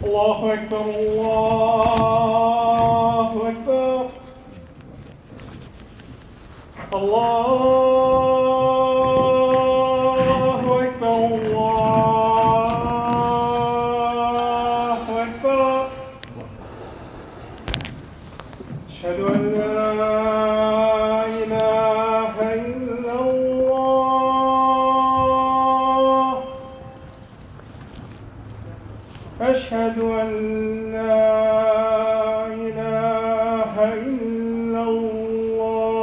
الله أكبر الله أكبر الله أكبر الله أكبر أشهد أن لا إله إلا الله أشهد أن لا إله إلا الله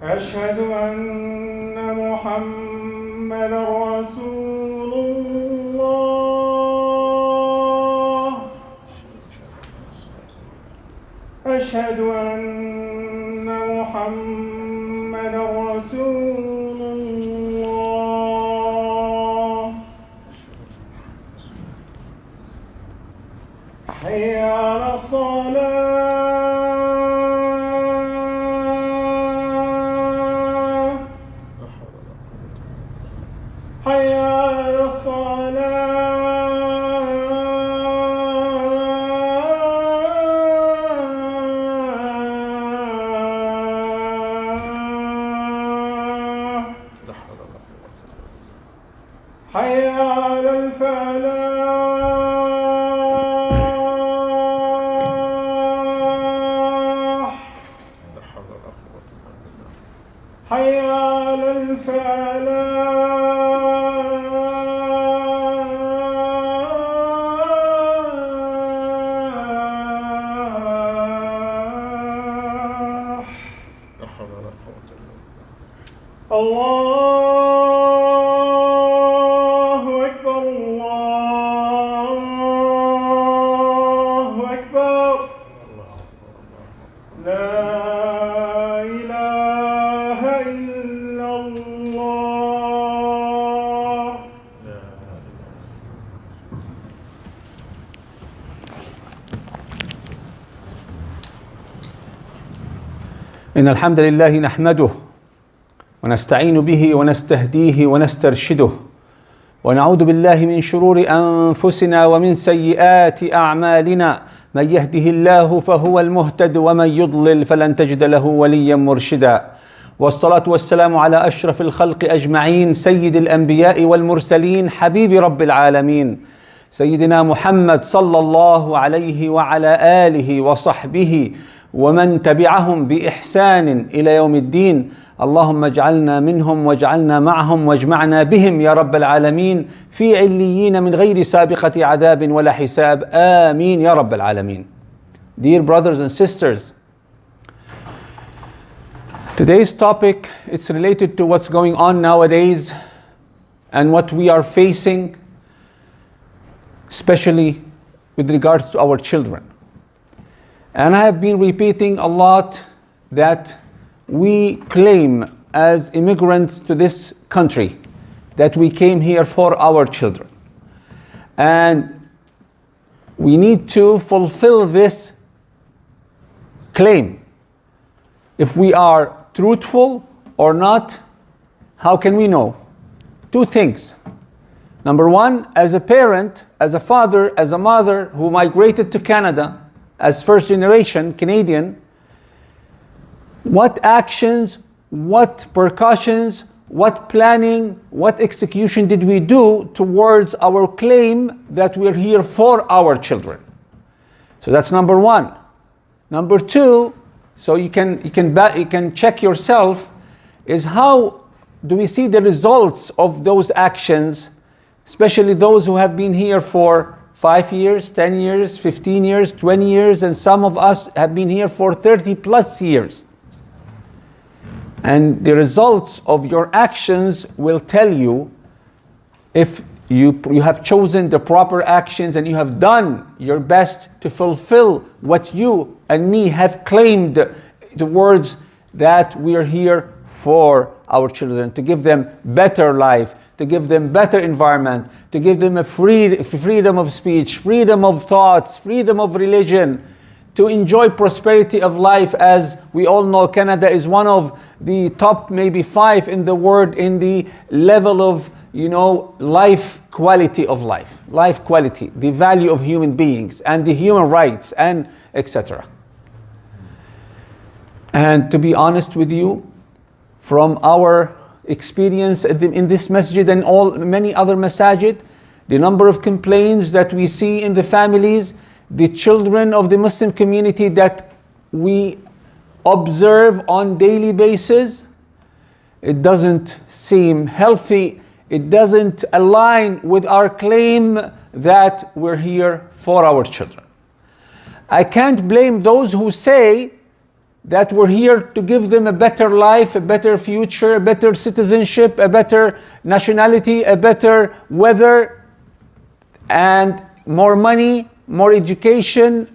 أشهد أن محمدا رسول الله أشهد أن محمدا رسول الله حي على الصلاة حي على الصلاة حي على الفلاح حي على الفلاح الله أكبر الله أكبر لا إله إلا الله إن الحمد لله نحمده ونستعين به ونستهديه ونسترشده ونعوذ بالله من شرور أنفسنا ومن سيئات أعمالنا من يهده الله فهو المهتد ومن يضلل فلن تجد له وليا مرشدا والصلاة والسلام على أشرف الخلق أجمعين سيد الأنبياء والمرسلين حبيب رب العالمين سيدنا محمد صلى الله عليه وعلى آله وصحبه ومن تبعهم بإحسان إلى يوم الدين. اللهم اجعلنا منهم واجعلنا معهم واجمعنا بهم يا رب العالمين في عليين من غير سابقة عذاب ولا حساب. آمين يا رب العالمين. Dear brothers and sisters, today's topic is related to what's going on nowadays and what we are facing, especially with regards to our children. And I have been repeating a lot that we claim as immigrants to this country that we came here for our children. And we need to fulfill this claim. If we are truthful or not, how can we know? Two things. Number one, as a parent, as a father, as a mother who migrated to Canada as first generation Canadian, what actions, what precautions, what planning, what execution did we do towards our claim that we're here for our children? So that's number one. Number two, so you can check yourself, is how do we see the results of those actions, especially those who have been here for 5 years, 10 years, 15 years, 20 years, and some of us have been here for 30 plus years. And the results of your actions will tell you if you have chosen the proper actions and you have done your best to fulfill what you and me have claimed the words that we are here for our children, to give them better life, to give them better environment, to give them a freedom of speech, freedom of thoughts, freedom of religion, to enjoy prosperity of life. As we all know, Canada is one of the top maybe 5 in the world in the level of life quality of life quality, the value of human beings and the human rights and etc. And to be honest with you, from our experience in this masjid and many other masajid, the number of complaints that we see in the families, the children of the Muslim community that we observe on daily basis, it doesn't seem healthy. It doesn't align with our claim that we're here for our children. I can't blame those who say that we're here to give them a better life, a better future, a better citizenship, a better nationality, a better weather, and more money, more education.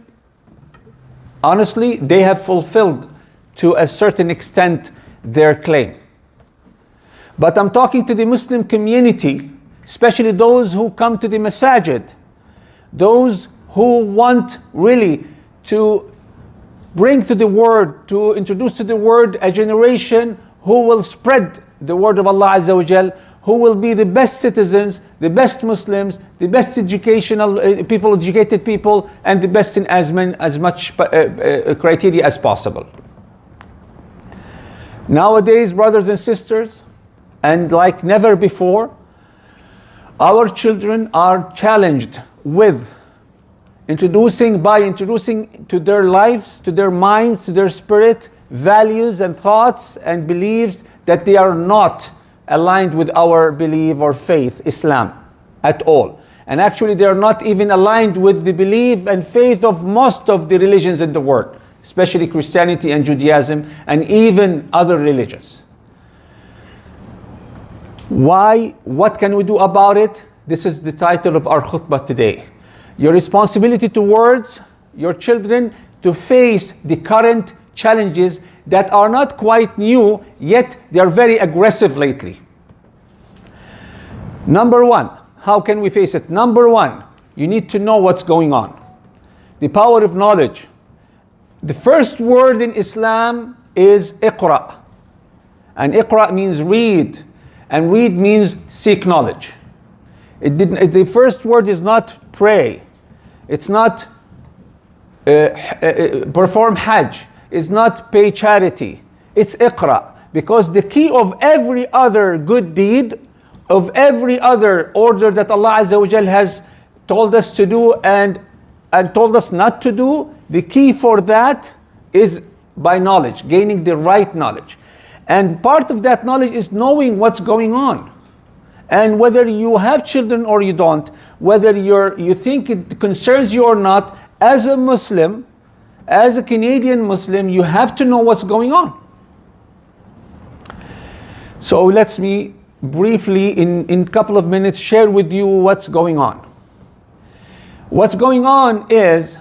Honestly, they have fulfilled to a certain extent their claim. But I'm talking to the Muslim community, especially those who come to the masajid, those who want really to bring to the word, to introduce to the word a generation who will spread the word of Allah Azza wa Jal, who will be the best citizens, the best Muslims, the best educated people, and the best in as much criteria as possible. Nowadays, brothers and sisters, and like never before, our children are challenged with introducing to their lives, to their minds, to their spirit, values and thoughts and beliefs that they are not aligned with our belief or faith, Islam, at all. And actually they are not even aligned with the belief and faith of most of the religions in the world, especially Christianity and Judaism and even other religions. Why? What can we do about it? This is the title of our khutbah today. Your responsibility towards your children to face the current challenges that are not quite new, yet they are very aggressive lately. Number one, how can we face it? Number one, you need to know what's going on. The power of knowledge. The first word in Islam is iqra. And iqra means read. And read means seek knowledge. The first word is not pray. It's not perform hajj. It's not pay charity. It's iqra. Because the key of every other good deed, of every other order that Allah Azza wa Jal has told us to do and told us not to do, the key for that is by knowledge, gaining the right knowledge. And part of that knowledge is knowing what's going on. And whether you have children or you don't, whether you think it concerns you or not, as a Muslim, as a Canadian Muslim, you have to know what's going on. So let me briefly, in a couple of minutes, share with you what's going on. What's going on is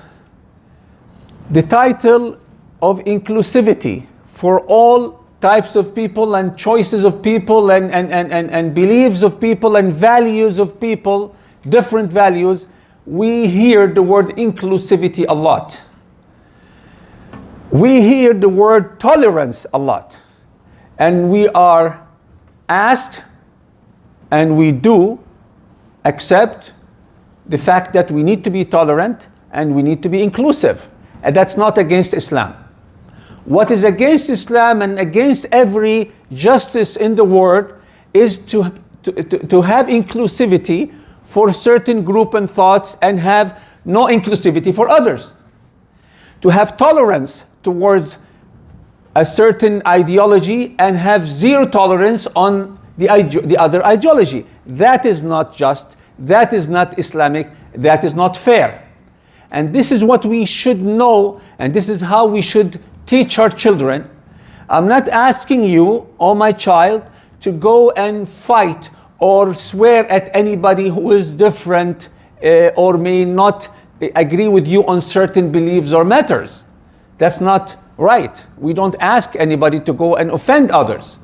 the title of inclusivity for all types of people and choices of people and beliefs of people and values of people, different values. We hear the word inclusivity a lot. We hear the word tolerance a lot. And we are asked, and we do accept the fact that we need to be tolerant and we need to be inclusive. And that's not against Islam. What is against Islam and against every justice in the world is to have inclusivity for certain group and thoughts and have no inclusivity for others. To have tolerance towards a certain ideology and have zero tolerance on the other ideology. That is not just, that is not Islamic, that is not fair. And this is what we should know, and this is how we should teach our children. I'm not asking you, oh my child, to go and fight or swear at anybody who is different or may not agree with you on certain beliefs or matters. That's not right. We don't ask anybody to go and offend others.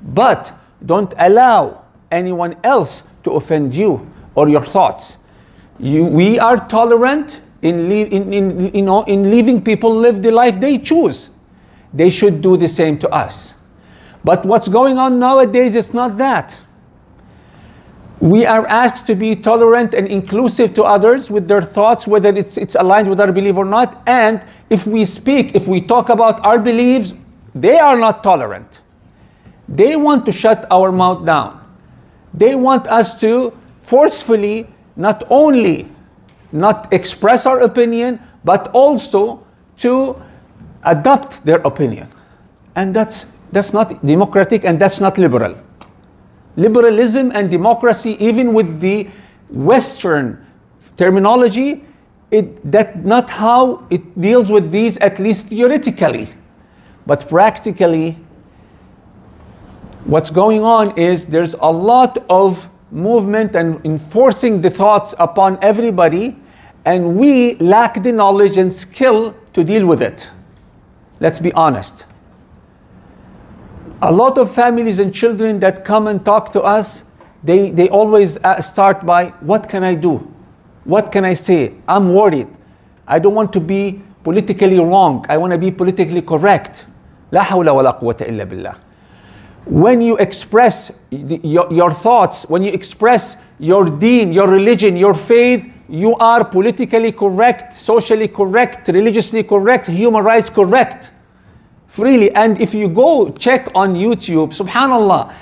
But don't allow anyone else to offend you or your thoughts. We are tolerant in leaving people live the life they choose. They should do the same to us. But what's going on nowadays is not that. We are asked to be tolerant and inclusive to others with their thoughts, whether it's aligned with our belief or not. And if we talk about our beliefs, they are not tolerant. They want to shut our mouth down. They want us to forcefully not only not express our opinion, but also to adopt their opinion. And that's not democratic, and that's not liberal. Liberalism and democracy, even with the Western terminology, that's not how it deals with these, at least theoretically. But practically, what's going on is there's a lot of movement and enforcing the thoughts upon everybody, and we lack the knowledge and skill to deal with it. Let's be honest. A lot of families and children that come and talk to us, they always start by, what can I do? What can I say? I'm worried. I don't want to be politically wrong. I want to be politically correct. La hawla wa la quwwata illa billah. When you express your thoughts, when you express your deen, your religion, your faith, you are politically correct, socially correct, religiously correct, human rights correct. Freely. And if you go check on YouTube, subhanallah,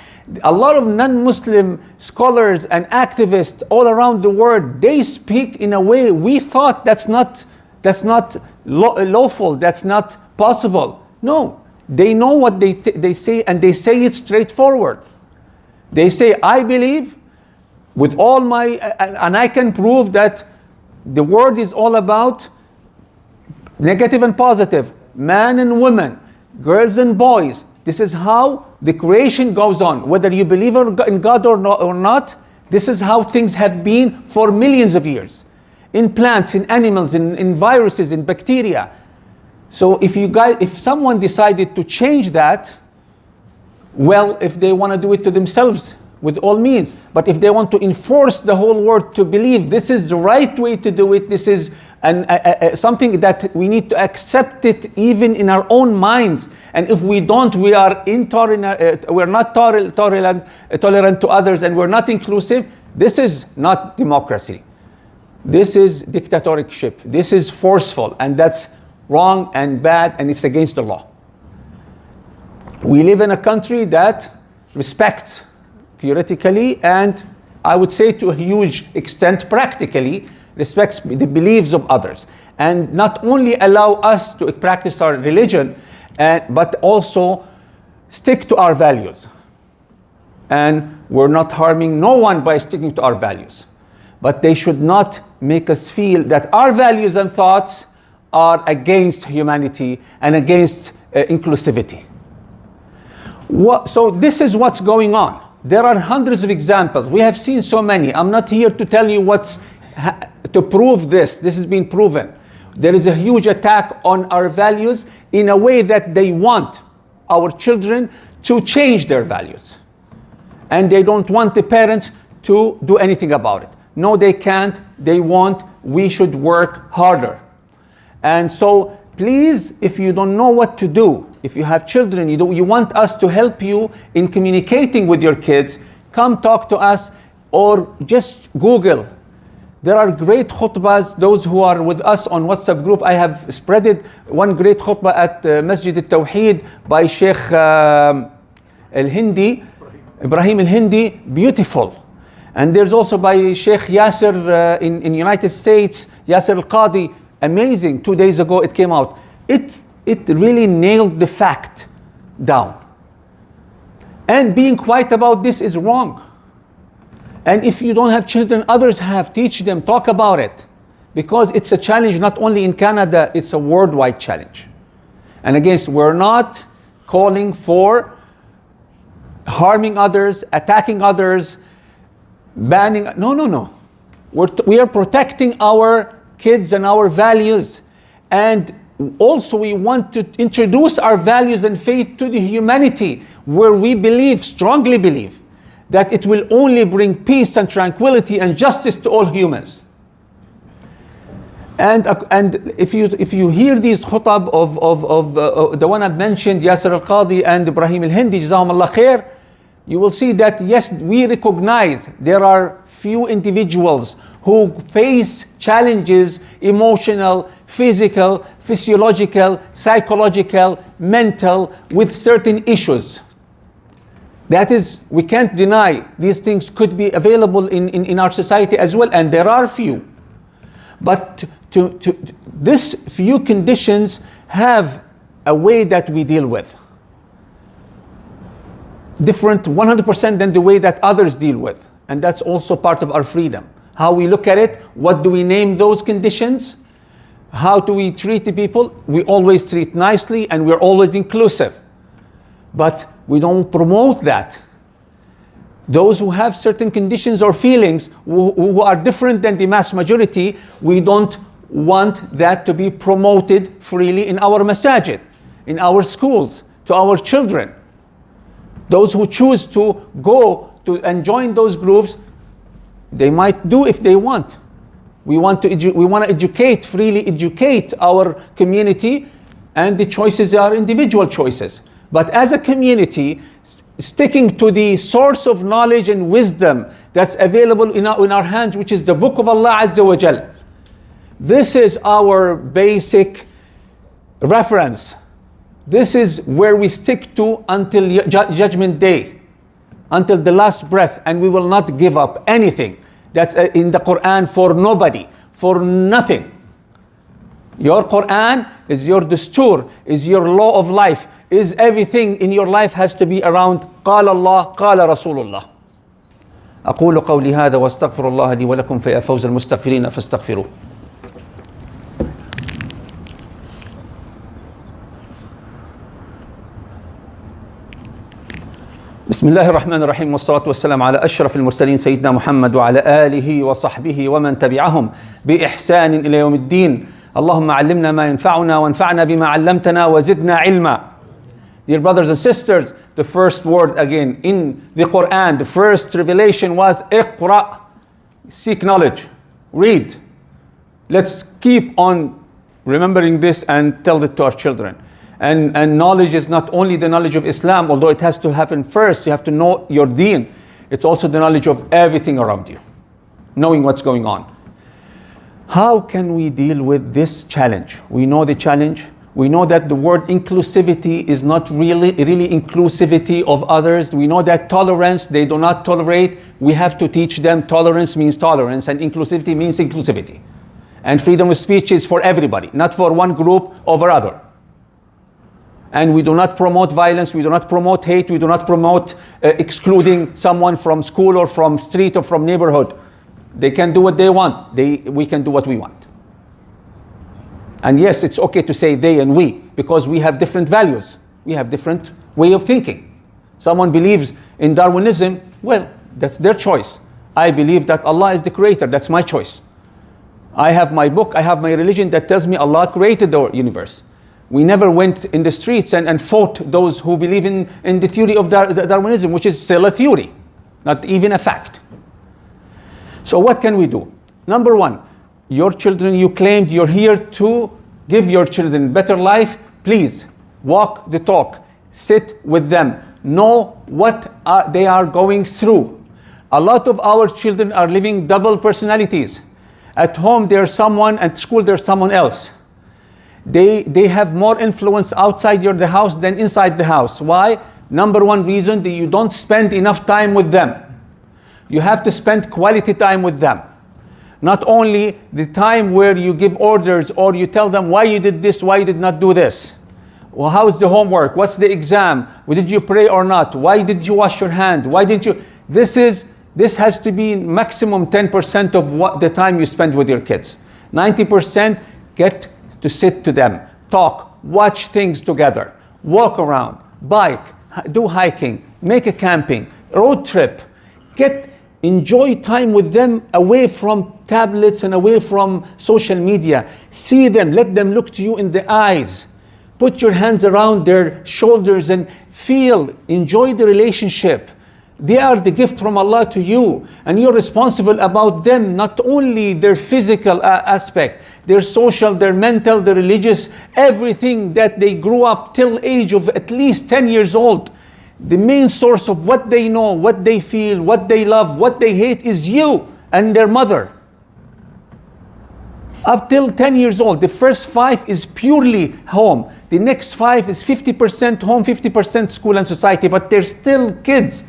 a lot of non-Muslim scholars and activists all around the world, they speak in a way we thought that's not lawful, that's not possible. No, they know what they say, and they say it straightforward. They say, I believe with all my, and I can prove that the word is all about negative and positive, man and woman, girls and boys. This is how the creation goes on. Whether you believe in God or not, this is how things have been for millions of years. In plants, in animals, in viruses, in bacteria. So if someone decided to change that, well, if they want to do it to themselves, with all means. But if they want to enforce the whole world to believe this is the right way to do it, this is something that we need to accept it even in our own minds. And if we don't, we are intolerant, we're not tolerant to others, and we're not inclusive. This is not democracy. This is dictatorship. This is forceful, and that's wrong and bad, and it's against the law. We live in a country that respects, theoretically, and I would say to a huge extent practically, respects the beliefs of others, and not only allow us to practice our religion, but also stick to our values. And we're not harming no one by sticking to our values. But they should not make us feel that our values and thoughts are against humanity and against inclusivity. So this is what's going on. There are hundreds of examples. We have seen so many. I'm not here to tell you to prove this. This has been proven. There is a huge attack on our values in a way that they want our children to change their values. And they don't want the parents to do anything about it. No, they can't. They won't. We should work harder. And so please, if you don't know what to do, if you have children, you want us to help you in communicating with your kids, come talk to us, or just Google. There are great khutbahs. Those who are with us on WhatsApp group, I have spreaded one great khutbah at Masjid al-Tawheed by Sheikh al-Hindi, Ibrahim al-Hindi, beautiful. And there's also by Sheikh Yasser in United States, Yasser al-Qadi, amazing. 2 days ago it came out. It really nailed the fact down. And being quiet about this is wrong. And if you don't have children, others have. Teach them, talk about it. Because it's a challenge not only in Canada, it's a worldwide challenge. And again, we're not calling for harming others, attacking others, banning. No. We are protecting our kids and our values. And also we want to introduce our values and faith to the humanity, where we strongly believe, that it will only bring peace and tranquility and justice to all humans. And if you hear these khutab of the one I've mentioned, Yasser al-Qadi and Ibrahim al-Hindi, Jazahum Allah khair, you will see that yes, we recognize there are few individuals who face challenges, emotional, physical, physiological, psychological, mental, with certain issues. That is, we can't deny these things could be available in our society as well, and there are few. But this few conditions have a way that we deal with. Different 100% than the way that others deal with. And that's also part of our freedom. How we look at it, what do we name those conditions? How do we treat the people? We always treat nicely and we're always inclusive. But we don't promote that. Those who have certain conditions or feelings who are different than the mass majority, we don't want that to be promoted freely in our masajid, in our schools, to our children. Those who choose to go to and join those groups, they might do if they want. We want to educate, freely educate our community, and the choices are individual choices. But as a community, sticking to the source of knowledge and wisdom that's available in our hands, which is the Book of Allah Azza wa Jal. This is our basic reference. This is where we stick to until Judgment Day, until the last breath, and we will not give up anything that's in the Quran for nobody, for nothing. Your Quran is your dastur, is your law of life, is everything in your life has to be around قال الله قال رسول الله. أقول قولي هذا واستغفر الله لي ولكم فيا فوز المستغفرين فاستغفروه. بسم الله الرحمن الرحيم والصلاة والسلام على أشرف المرسلين سيدنا محمد وعلى آله وصحبه ومن تبعهم بإحسان إلى يوم الدين. اللهم علمنا ما ينفعنا وانفعنا بما علمتنا وزدنا علما. Dear brothers and sisters, the first word again in the Quran, the first revelation was Iqra. Seek knowledge, read. Let's keep on remembering this and tell it to our children. And knowledge is not only the knowledge of Islam, although it has to happen first. You have to know your deen. It's also the knowledge of everything around you, knowing what's going on. How can we deal with this challenge? We know the challenge. We know that the word inclusivity is not really inclusivity of others. We know that tolerance, they do not tolerate. We have to teach them tolerance means tolerance, and inclusivity means inclusivity. And freedom of speech is for everybody, not for one group over other. And we do not promote violence, we do not promote hate, we do not promote excluding someone from school or from street or from neighborhood. They can do what they want, we can do what we want. And yes, it's okay to say they and we, because we have different values. We have different way of thinking. Someone believes in Darwinism, well, that's their choice. I believe that Allah is the creator, that's my choice. I have my book, I have my religion that tells me Allah created the universe. We never went in the streets and fought those who believe in the theory of Darwinism, which is still a theory, not even a fact. So what can we do? Number one, your children, you claimed you're here to give your children better life. Please walk the talk, sit with them, know what they are going through. A lot of our children are living double personalities. At home there's someone, at school there's someone else. They have more influence outside the house than inside the house. Why? Number one reason, that you don't spend enough time with them. You have to spend quality time with them. Not only the time where you give orders or you tell them why you did this, why you did not do this. Well, how is the homework? What's the exam? Did you pray or not? Why did you wash your hand? Why didn't you? This has to be maximum 10% of what the time you spend with your kids. 90% get to sit to them, talk, watch things together, walk around, bike, do hiking, make a camping, road trip, enjoy time with them away from tablets and away from social media. See them, let them look to you in the eyes. Put your hands around their shoulders and feel, enjoy the relationship. They are the gift from Allah to you, and you're responsible about them, not only their physical aspect, their social, their mental, their religious, everything that they grew up till age of at least 10 years old. the main source of what they know, what they feel, what they love, what they hate is you and their mother. Up till 10 years old, the first 5 is purely home. The next 5 is 50% home, 50% school and society, but they're still kids.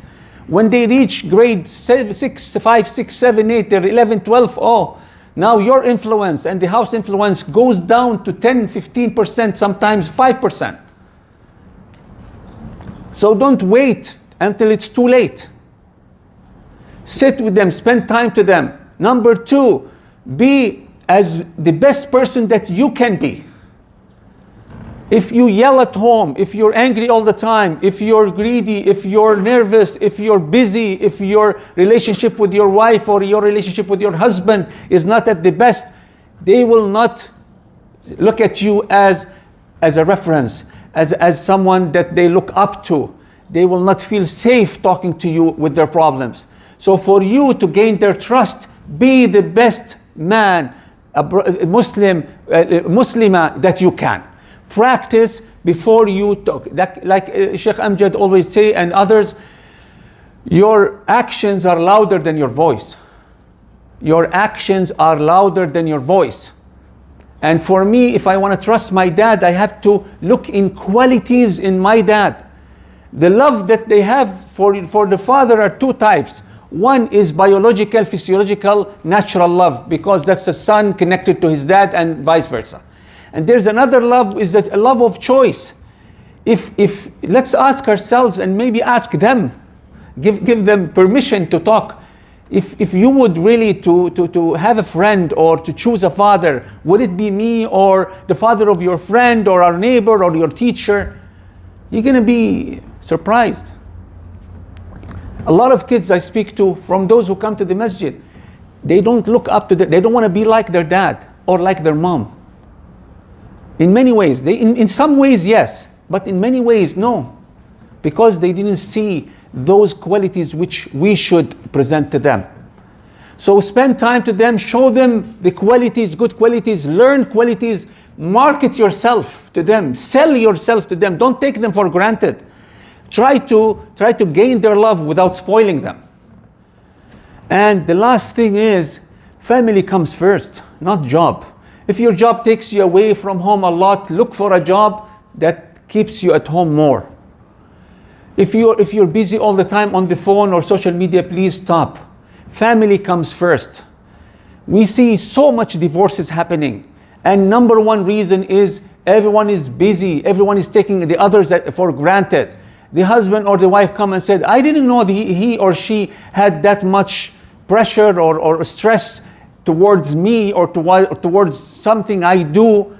When they reach grade 5, 6, 7, 8, they're 11, 12, oh, now your influence and the house influence goes down to 10, 15%, sometimes 5%. So don't wait until it's too late. Sit with them, spend time to them. Number 2, be as the best person that you can be. If you yell at home, if you're angry all the time, if you're greedy, if you're nervous, if you're busy, if your relationship with your wife or your relationship with your husband is not at the best, they will not look at you as a reference, as someone that they look up to. They will not feel safe talking to you with their problems. So for you to gain their trust, be the best man, Muslimah that you can. Practice before you talk. Like Sheikh Amjad always say, and others, your actions are louder than your voice. Your actions are louder than your voice. And for me, if I want to trust my dad, I have to look in qualities in my dad. The love that they have for the father are 2 types. One is biological, physiological, natural love, because that's the son connected to his dad and vice versa. And there's another love, is that a love of choice. If let's ask ourselves and maybe ask them, give them permission to talk. If you would really to have a friend or to choose a father, would it be me or the father of your friend or our neighbor or your teacher? You're going to be surprised. A lot of kids I speak to, from those who come to the masjid, they don't look up to they don't want to be like their dad or like their mom. In many ways, in some ways yes, but in many ways no, because they didn't see those qualities which we should present to them. So spend time to them, show them the qualities, good qualities, learn qualities, market yourself to them, sell yourself to them, don't take them for granted. Try to gain their love without spoiling them. And the last thing is, family comes first, not job. If your job takes you away from home a lot, look for a job that keeps you at home more. If you're busy all the time on the phone or social media, please stop. Family comes first. We see so much divorces happening, and number 1 reason is everyone is busy. Everyone is taking the others for granted. The husband or the wife come and said, I didn't know he or she had that much pressure or stress towards me or towards something I do.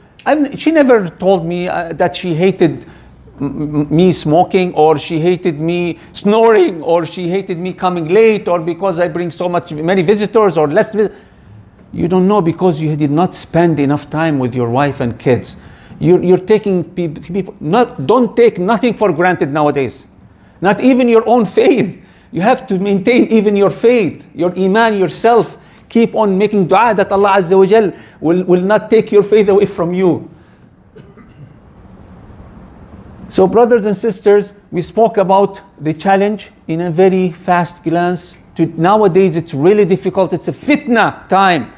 She never told me that she hated me smoking, or she hated me snoring, or she hated me coming late, or because I bring many visitors or less visitors. You don't know, because you did not spend enough time with your wife and kids. You're taking people, don't take nothing for granted nowadays. Not even your own faith. You have to maintain even your faith, your iman, yourself. Keep on making dua that Allah Azza wa Jal will not take your faith away from you. So brothers and sisters, we spoke about the challenge in a very fast glance. Nowadays it's really difficult. It's a fitna time.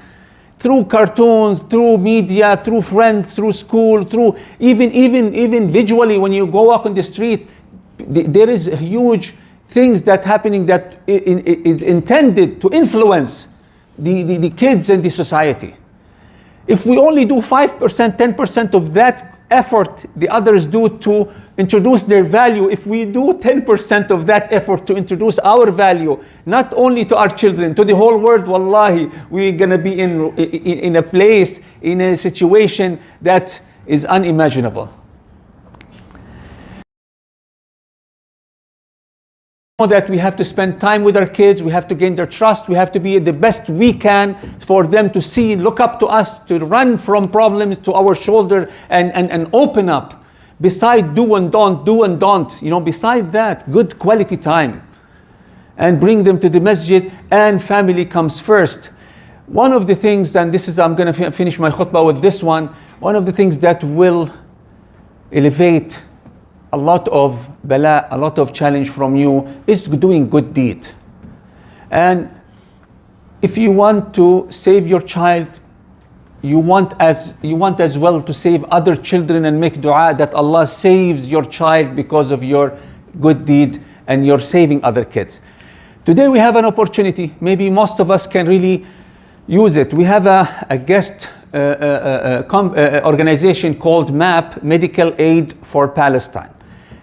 Through cartoons, through media, through friends, through school, through even visually, when you go walk on the street, there is huge things that happening that is intended to influence the kids and the society. If we only do 5%, 10% of that effort the others do to introduce their value, if we do 10% of that effort to introduce our value, not only to our children, to the whole world, wallahi, we're going to be in a place, in a situation that is unimaginable. That we have to spend time with our kids, we have to gain their trust, we have to be the best we can for them to see, look up to us, to run from problems to our shoulder and open up. Beside do and don't, beside that, good quality time. And bring them to the masjid, and family comes first. One of the things, and this is, I'm going to finish my khutbah with this one of the things that will elevate a lot of bala, a lot of challenge from you is doing good deed. And if you want to save your child, you want as well to save other children and make dua that Allah saves your child because of your good deed and you're saving other kids. Today we have an opportunity. Maybe most of us can really use it. We have a guest organization called MAP, Medical Aid for Palestine.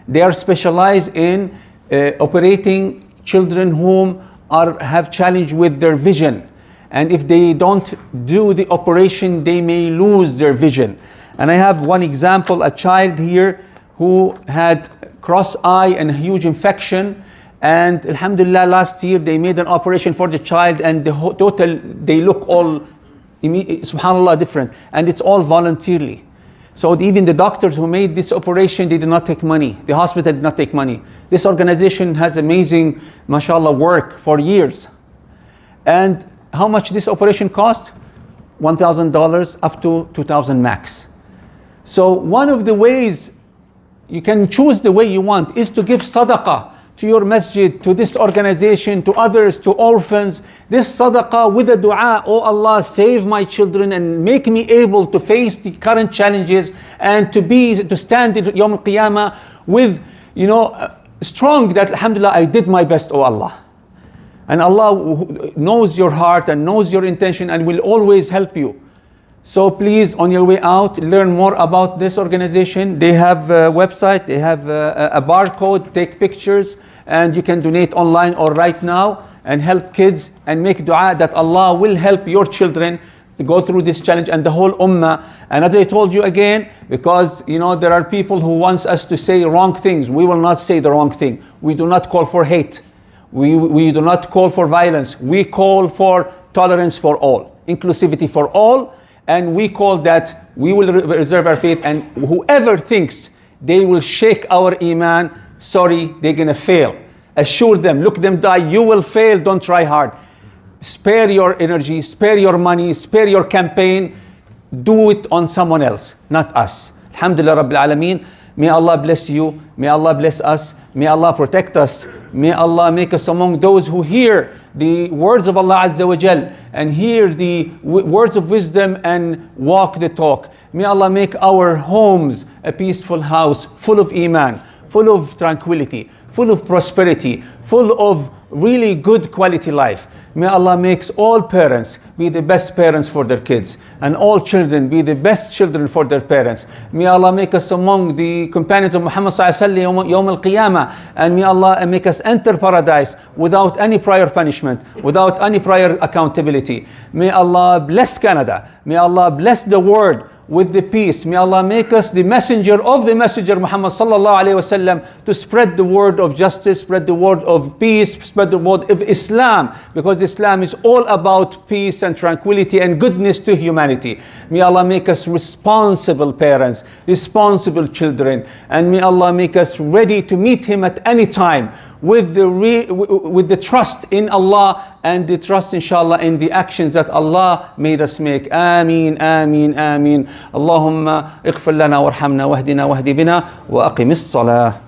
They are specialized in operating children whom have challenge with their vision. And if they don't do the operation, they may lose their vision. And I have one example, a child here who had cross eye and a huge infection. And alhamdulillah, last year they made an operation for the child, and they look all, subhanallah, different. And it's all voluntarily. So even the doctors who made this operation, they did not take money. The hospital did not take money. This organization has amazing, mashallah, work for years. And how much this operation cost? $1,000 up to $2,000 max. So one of the ways you can choose the way you want is to give sadaqah to your masjid, to this organization, to others, to orphans. This sadaqah with a dua, oh Allah, save my children and make me able to face the current challenges and to stand in Yawm al-Qiyamah with, strong that alhamdulillah, I did my best, oh Allah. And Allah knows your heart and knows your intention and will always help you. So please, on your way out, learn more about this organization. They have a website, they have a barcode, take pictures, and you can donate online or right now and help kids and make dua that Allah will help your children to go through this challenge and the whole ummah. And as I told you again, because there are people who want us to say wrong things. We will not say the wrong thing. We do not call for hate. We do not call for violence. We call for tolerance for all, inclusivity for all, and we call that we will reserve our faith, and whoever thinks they will shake our iman, sorry, they're gonna fail. Assure them, look them die, you will fail, don't try hard. Spare your energy, spare your money, spare your campaign, do it on someone else, not us. Alhamdulillah Rabbil Alameen. May Allah bless you, may Allah bless us, may Allah protect us, may Allah make us among those who hear the words of Allah Azza wa Jal and hear the words of wisdom and walk the talk. May Allah make our homes a peaceful house, full of iman, full of tranquility, full of prosperity, full of really good quality life. May Allah make all parents be the best parents for their kids, and all children be the best children for their parents. May Allah make us among the companions of Muhammad sallallahu alaihi wasallam Yawm al-Qiyamah, and may Allah make us enter paradise without any prior punishment, without any prior accountability. May Allah bless Canada. May Allah bless the world with the peace. May Allah make us the messenger of the messenger Muhammad sallallahu alaihi wasallam to spread the word of justice, spread the word of peace, spread the word of Islam, because Islam is all about peace and tranquility and goodness to humanity. May Allah make us responsible parents, responsible children, and may Allah make us ready to meet Him at any time with the trust in Allah and the trust inshallah in the actions that Allah made us make. Ameen, ameen, ameen. Allahumma ighfir lana warhamna wahdina wahdi bina wa aqimis salah.